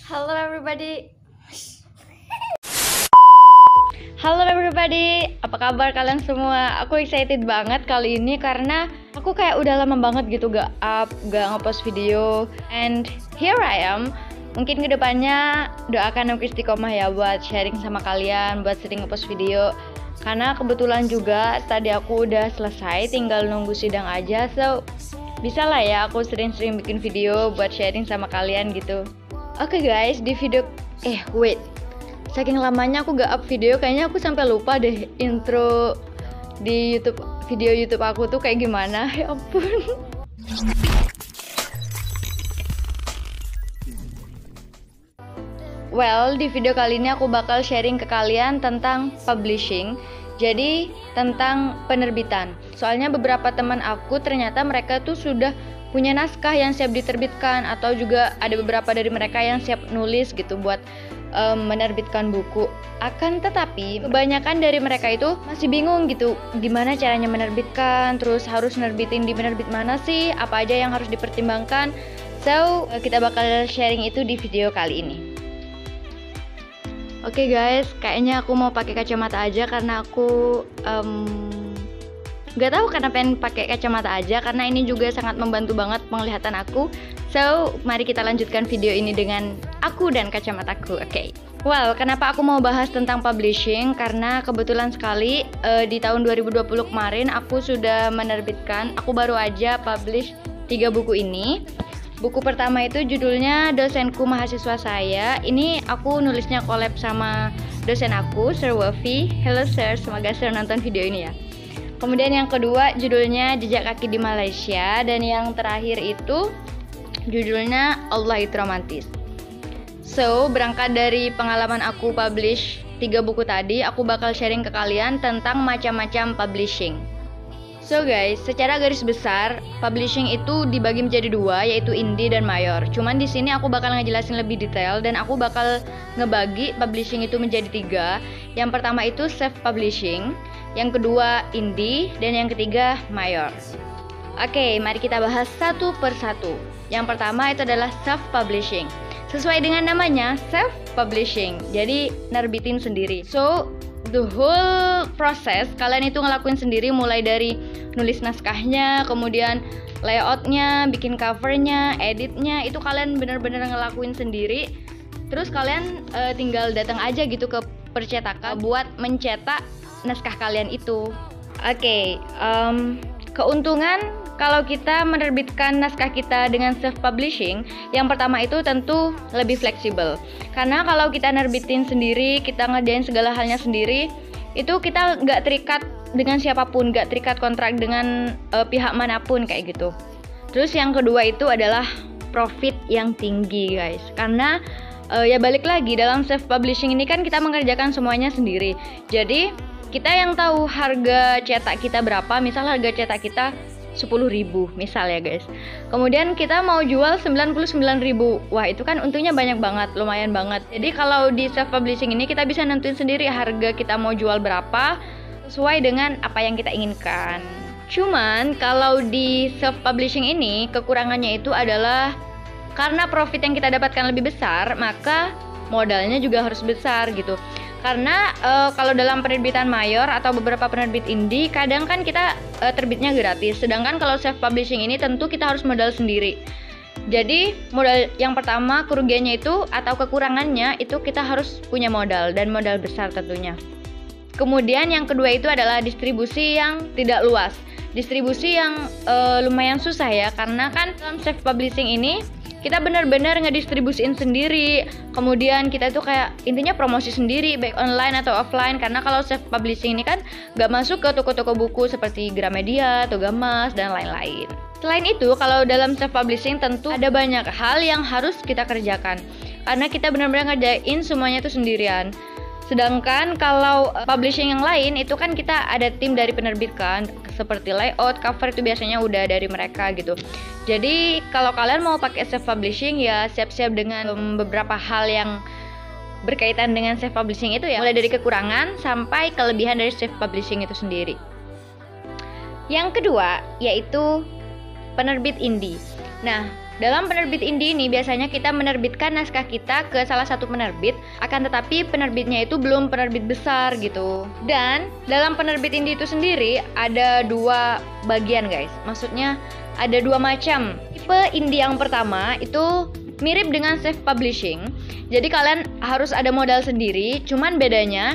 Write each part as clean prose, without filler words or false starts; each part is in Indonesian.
Halo everybody. Halo everybody, apa kabar kalian semua? Aku excited banget kali ini karena aku kayak udah lama banget gitu gak ngepost video. And here I am. Mungkin kedepannya doakan aku istiqomah ya buat sharing sama kalian, buat sering ngepost video. Karena kebetulan juga tadi aku udah selesai, tinggal nunggu sidang aja. So, bisa lah ya aku sering-sering bikin video buat sharing sama kalian gitu. Oke guys, di video wait. Saking lamanya aku gak up video, kayaknya aku sampai lupa deh intro di video YouTube aku tuh kayak gimana. Ya ampun. Well, di video kali ini aku bakal sharing ke kalian tentang publishing. Jadi, tentang penerbitan. Soalnya beberapa teman aku ternyata mereka tuh sudah punya naskah yang siap diterbitkan, atau juga ada beberapa dari mereka yang siap nulis gitu buat menerbitkan buku. Akan tetapi kebanyakan dari mereka itu masih bingung gitu gimana caranya menerbitkan, terus harus nerbitin di penerbit mana sih, apa aja yang harus dipertimbangkan. So, kita bakal sharing itu di video kali ini. Oke guys, kayaknya aku mau pakai kacamata aja karena aku nggak tahu karena pengen pakai kacamata aja, karena ini juga sangat membantu banget penglihatan aku. So, mari kita lanjutkan video ini dengan aku dan kacamataku. Oke. Well, kenapa aku mau bahas tentang publishing? Karena kebetulan sekali di tahun 2020 kemarin aku sudah menerbitkan, aku baru aja publish 3 buku ini. Buku pertama itu judulnya Dosenku Mahasiswa Saya. Ini aku nulisnya collab sama dosen aku, Sir Wafi. Hello Sir, semoga Sir nonton video ini ya. Kemudian yang kedua judulnya Jejak Kaki di Malaysia. Dan yang terakhir itu judulnya Allah Itu Romantis. So, berangkat dari pengalaman aku publish 3 buku tadi, aku bakal sharing ke kalian tentang macam-macam publishing. So guys, secara garis besar, publishing itu dibagi menjadi 2, yaitu indie dan mayor. Cuman di sini aku bakal ngejelasin lebih detail dan aku bakal ngebagi publishing itu menjadi 3. Yang pertama itu self-publishing, yang kedua indie, dan yang ketiga mayor. Oke, mari kita bahas satu per satu. Yang pertama itu adalah self-publishing. Sesuai dengan namanya, self-publishing, jadi nerbitin sendiri. So, the whole proses kalian itu ngelakuin sendiri, mulai dari nulis naskahnya, kemudian layoutnya, bikin covernya, editnya, itu kalian bener-bener ngelakuin sendiri. Terus kalian tinggal datang aja gitu ke percetakan buat mencetak naskah kalian itu. Oke, keuntungan kalau kita menerbitkan naskah kita dengan self-publishing, yang pertama itu tentu lebih fleksibel. Karena kalau kita nerbitin sendiri, kita ngerjain segala halnya sendiri, itu kita nggak terikat dengan siapapun, nggak terikat kontrak dengan pihak manapun kayak gitu. Terus yang kedua itu adalah profit yang tinggi guys. Karena ya balik lagi, dalam self-publishing ini kan kita mengerjakan semuanya sendiri. Jadi kita yang tahu harga cetak kita berapa, misal harga cetak kita 10.000 misal ya guys. Kemudian kita mau jual 99.000. Wah, itu kan untungnya banyak banget, lumayan banget. Jadi kalau di self publishing ini kita bisa nentuin sendiri harga kita mau jual berapa sesuai dengan apa yang kita inginkan. Cuman kalau di self publishing ini kekurangannya itu adalah karena profit yang kita dapatkan lebih besar, maka modalnya juga harus besar gitu. Karena kalau dalam penerbitan mayor atau beberapa penerbit indie, kadang kan kita terbitnya gratis. Sedangkan kalau self publishing ini tentu kita harus modal sendiri. Jadi modal yang pertama, kerugiannya itu atau kekurangannya itu kita harus punya modal, dan modal besar tentunya. Kemudian yang kedua itu adalah distribusi yang tidak luas. Distribusi yang lumayan susah ya, karena kan dalam self publishing ini kita benar-benar ngedistribusiin sendiri. Kemudian kita itu kayak intinya promosi sendiri, baik online atau offline. Karena kalau self publishing ini kan gak masuk ke toko-toko buku seperti Gramedia, Togamas, dan lain-lain. Selain itu, kalau dalam self publishing tentu ada banyak hal yang harus kita kerjakan, karena kita benar-benar ngerjain semuanya itu sendirian. Sedangkan kalau publishing yang lain itu kan kita ada tim dari penerbit kan, seperti layout, cover itu biasanya udah dari mereka gitu. Jadi kalau kalian mau pakai self publishing ya siap-siap dengan beberapa hal yang berkaitan dengan self publishing itu ya, mulai dari kekurangan sampai kelebihan dari self publishing itu sendiri. Yang kedua yaitu penerbit indie. Nah, Dalam penerbit indie ini biasanya kita menerbitkan naskah kita ke salah satu penerbit, akan tetapi penerbitnya itu belum penerbit besar gitu. Dan dalam penerbit indie itu sendiri ada dua bagian guys. Maksudnya ada dua macam. Tipe indie yang pertama itu mirip dengan self publishing. Jadi kalian harus ada modal sendiri, cuman bedanya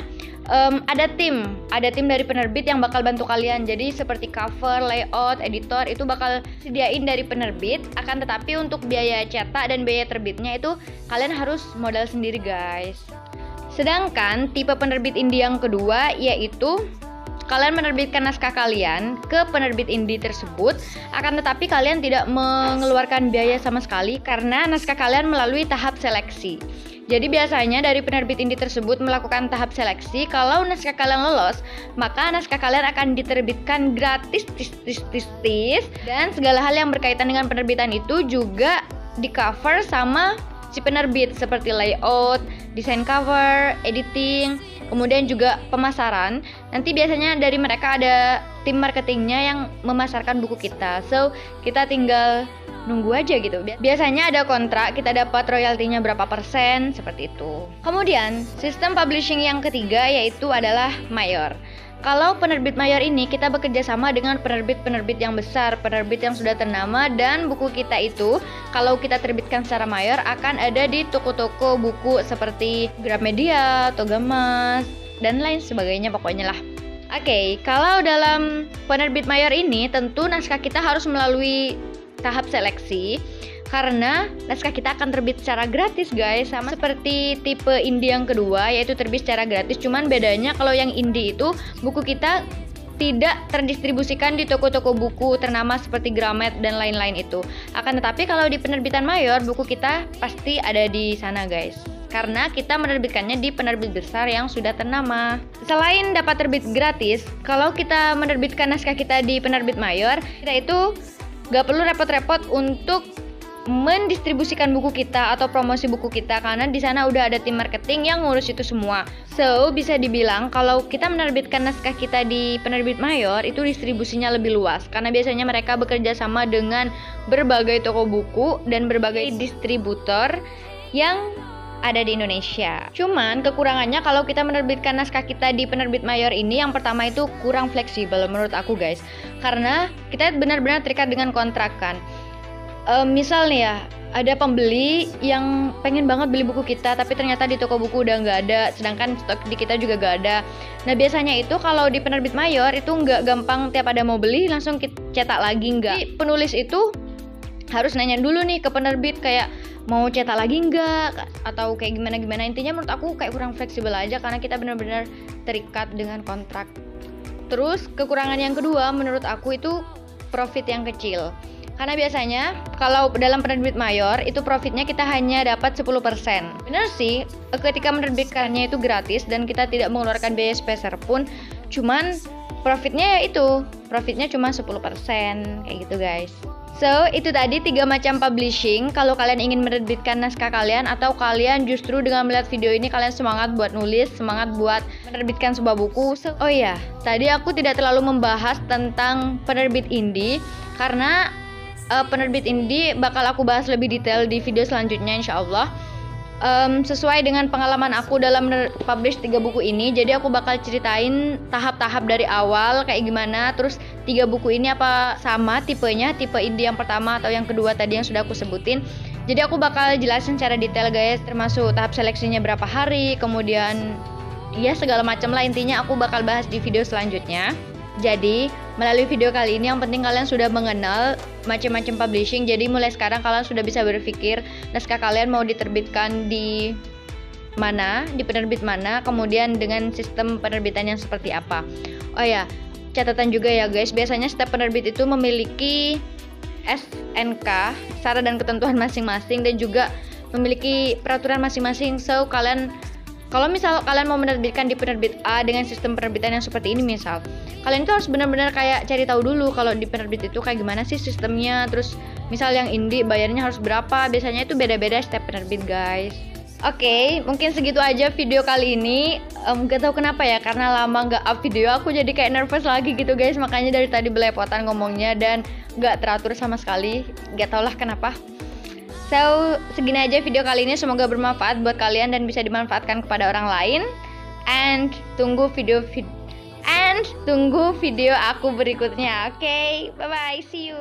ada tim dari penerbit yang bakal bantu kalian. Jadi seperti cover, layout, editor itu bakal sediain dari penerbit. Akan tetapi untuk biaya cetak dan biaya terbitnya itu kalian harus modal sendiri guys. Sedangkan tipe penerbit indie yang kedua yaitu kalian menerbitkan naskah kalian ke penerbit indie tersebut, akan tetapi kalian tidak mengeluarkan biaya sama sekali karena naskah kalian melalui tahap seleksi. Jadi biasanya dari penerbit indie tersebut melakukan tahap seleksi. Kalau naskah kalian lolos, maka naskah kalian akan diterbitkan gratis dan segala hal yang berkaitan dengan penerbitan itu juga di cover sama si penerbit, seperti layout, desain cover, editing, kemudian juga pemasaran. Nanti biasanya dari mereka ada tim marketingnya yang memasarkan buku kita. So kita tinggal nunggu aja gitu. Biasanya ada kontrak, kita dapat royaltinya berapa persen, seperti itu. Kemudian sistem publishing yang ketiga yaitu adalah mayor. Kalau penerbit mayor ini kita bekerja sama dengan penerbit-penerbit yang besar, penerbit yang sudah ternama, dan buku kita itu kalau kita terbitkan secara mayor akan ada di toko-toko buku seperti Gramedia, Togamas, dan lain sebagainya pokoknya lah. Oke, kalau dalam penerbit mayor ini tentu naskah kita harus melalui tahap seleksi karena naskah kita akan terbit secara gratis guys, sama seperti tipe indie yang kedua yaitu terbit secara gratis. Cuman bedanya kalau yang indie itu buku kita tidak terdistribusikan di toko-toko buku ternama seperti Gramet dan lain-lain itu. Akan tetapi kalau di penerbitan mayor buku kita pasti ada di sana guys, karena kita menerbitkannya di penerbit besar yang sudah ternama. Selain dapat terbit gratis, kalau kita menerbitkan naskah kita di penerbit mayor, kita itu gak perlu repot-repot untuk mendistribusikan buku kita atau promosi buku kita karena di sana udah ada tim marketing yang ngurus itu semua. So bisa dibilang kalau kita menerbitkan naskah kita di penerbit mayor itu distribusinya lebih luas karena biasanya mereka bekerja sama dengan berbagai toko buku dan berbagai distributor yang ada di Indonesia. Cuman kekurangannya kalau kita menerbitkan naskah kita di penerbit mayor ini, yang pertama itu kurang fleksibel menurut aku guys, karena kita benar-benar terikat dengan kontrak kan. Misal nih ya, ada pembeli yang pengen banget beli buku kita tapi ternyata di toko buku udah nggak ada, sedangkan stok di kita juga nggak ada. Nah biasanya itu kalau di penerbit mayor itu nggak gampang tiap ada mau beli langsung kita cetak lagi, nggak. Jadi, penulis itu harus nanya dulu nih ke penerbit kayak mau cetak lagi enggak atau kayak gimana. Intinya menurut aku kayak kurang fleksibel aja karena kita benar-benar terikat dengan kontrak. Terus kekurangan yang kedua menurut aku itu profit yang kecil. Karena biasanya kalau dalam penerbit mayor itu profitnya kita hanya dapat 10%. Benar sih, ketika menerbitkannya itu gratis dan kita tidak mengeluarkan biaya sepeser pun, cuman profitnya ya itu, profitnya cuma 10% kayak gitu guys. So, itu tadi 3 macam publishing. Kalau kalian ingin menerbitkan naskah kalian atau kalian justru dengan melihat video ini kalian semangat buat nulis, semangat buat menerbitkan sebuah buku. Oh iya, tadi aku tidak terlalu membahas tentang penerbit indie karena penerbit indie bakal aku bahas lebih detail di video selanjutnya insyaallah. Sesuai dengan pengalaman aku dalam publish 3 buku ini, jadi aku bakal ceritain tahap-tahap dari awal kayak gimana, terus 3 buku ini apa sama tipenya, tipe indie yang pertama atau yang kedua tadi yang sudah aku sebutin. Jadi aku bakal jelasin secara detail guys, termasuk tahap seleksinya berapa hari, kemudian ya segala macam lah, intinya aku bakal bahas di video selanjutnya. Jadi melalui video kali ini yang penting kalian sudah mengenal macam-macam publishing. Jadi mulai sekarang kalian sudah bisa berpikir naskah kalian mau diterbitkan di mana, di penerbit mana, kemudian dengan sistem penerbitan yang seperti apa. Oh ya, catatan juga ya guys, biasanya setiap penerbit itu memiliki SNK, syarat dan ketentuan masing-masing, dan juga memiliki peraturan masing-masing. So kalian kalau misal kalian mau menerbitkan di penerbit A dengan sistem penerbitan yang seperti ini misal, kalian itu harus benar-benar kayak cari tahu dulu kalau di penerbit itu kayak gimana sih sistemnya. Terus misal yang indie bayarnya harus berapa, biasanya itu beda-beda setiap penerbit guys. Oke, mungkin segitu aja video kali ini. Gak tahu kenapa ya, karena lama gak up video aku jadi kayak nervous lagi gitu guys. Makanya dari tadi belepotan ngomongnya dan gak teratur sama sekali. Gak tau lah kenapa. So, segini aja video kali ini, semoga bermanfaat buat kalian dan bisa dimanfaatkan kepada orang lain. And tunggu video aku berikutnya. Oke, bye bye, see you.